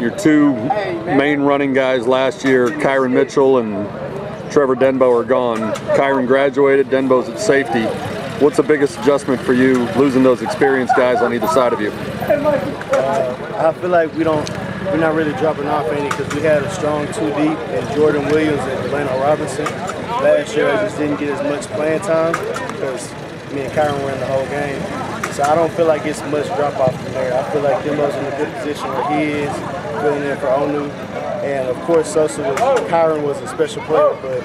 Your two main running guys last year, Kyran Mitchell and Trevor Denbow, are gone. Kyran graduated, Denbow's at safety. What's the biggest adjustment for you losing those experienced guys on either side of you? I feel like we're not really dropping off any because we had a strong two deep in Jordon Williams and Delano Robinson. Last year I just didn't get as much playing time because me and Kyran were in the whole game. So I don't feel like it's much drop off from there. I feel like Denbow's in a good position where he is, filling in for Onu. And of course Kyran was a special player, but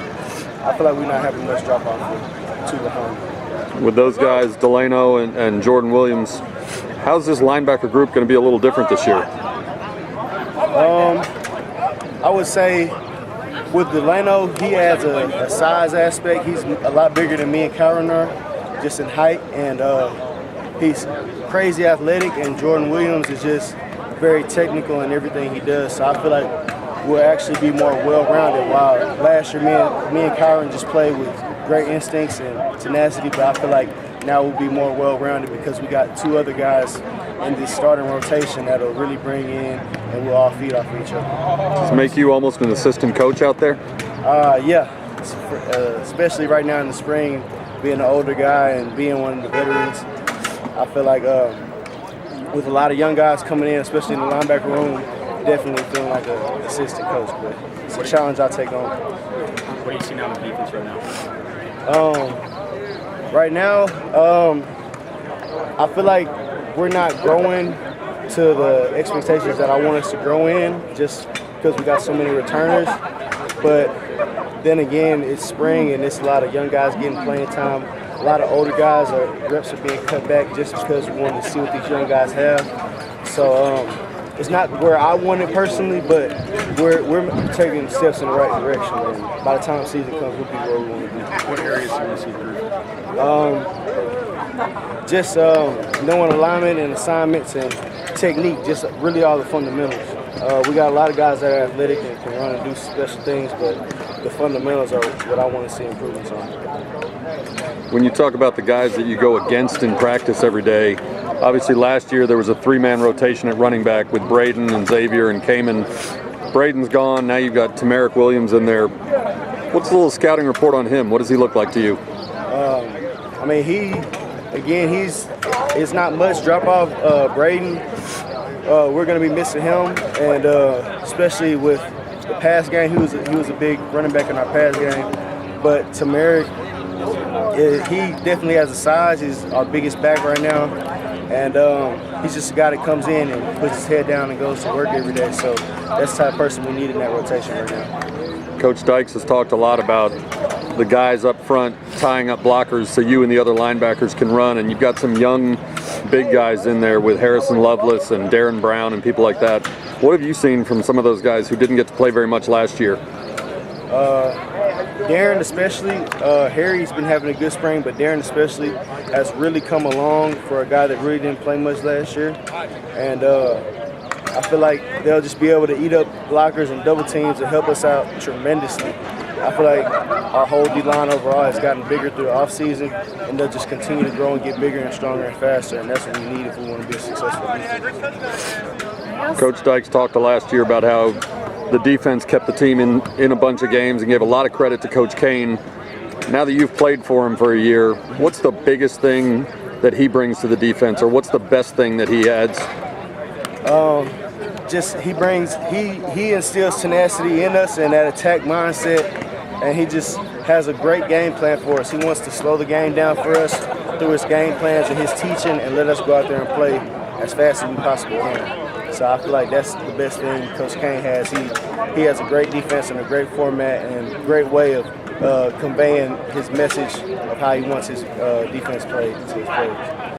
I feel like we're not having much drop off with two behind. With those guys, Delano and Jordon Williams, how's this linebacker group going to be a little different this year? I would say with Delano, he adds a size aspect. He's a lot bigger than me and Kyran are, just in height, and he's crazy athletic, and Jordon Williams is just very technical in everything he does. So I feel like we'll actually be more well-rounded. While last year me and Kyran just played with great instincts and tenacity, but I feel like now we'll be more well-rounded because we got two other guys in this starting rotation that'll really bring in, and we'll all feed off each other. Does it make you almost an assistant coach out there? Yeah, especially right now in the spring, being an older guy and being one of the veterans. I feel like with a lot of young guys coming in, especially in the linebacker room, definitely feeling like an assistant coach. But it's a challenge I take on. What do you see now in defense right now? Right now, I feel like we're not growing to the expectations that I want us to grow in, just because we got so many returners. But then again, it's spring and it's a lot of young guys getting playing time. A lot of older guys, reps are being cut back just because we want to see what these young guys have. So it's not where I want it personally, but we're taking steps in the right direction. And by the time the season comes, we'll be where we want to be. What areas do you see improve? Just knowing alignment and assignments and technique, just really all the fundamentals. We got a lot of guys that are athletic and can run and do special things, but the fundamentals are what I want to see improvements on. When you talk about the guys that you go against in practice every day, obviously last year there was a three-man rotation at running back with Braden and Xavier and Kamen. Braden's gone, now you've got Tamarick Williams in there. What's the little scouting report on him? What does he look like to you? I mean, it's not much drop-off. Braden, we're going to be missing him, and especially with the pass game, he was a big running back in our pass game. But Tamarick, he definitely has a size. He's our biggest back right now, and he's just a guy that comes in and puts his head down and goes to work every day. So that's the type of person we need in that rotation right now. Coach Dykes has talked a lot about the guys up front tying up blockers so you and the other linebackers can run, and you've got some young big guys in there with Harrison Lovelace and Darren Brown and people like that. What have you seen from some of those guys who didn't get to play very much last year? Darren especially, Harry's been having a good spring, but Darren especially has really come along for a guy that really didn't play much last year. And I feel like they'll just be able to eat up blockers and double teams and help us out tremendously. I feel like our whole D-line overall has gotten bigger through the offseason, and they'll just continue to grow and get bigger and stronger and faster, and that's what we need if we want to be a successful defense. Coach Dykes talked last year about how the defense kept the team in a bunch of games and gave a lot of credit to Coach Kane. Now that you've played for him for a year, what's the biggest thing that he brings to the defense, or what's the best thing that he adds? He instills tenacity in us and that attack mindset, and he just has a great game plan for us. He wants to slow the game down for us through his game plans and his teaching and let us go out there and play as fast as we possibly can. So I feel like that's the best thing Coach Kane has. He has a great defense and a great format and a great way of conveying his message of how he wants his defense played to his players.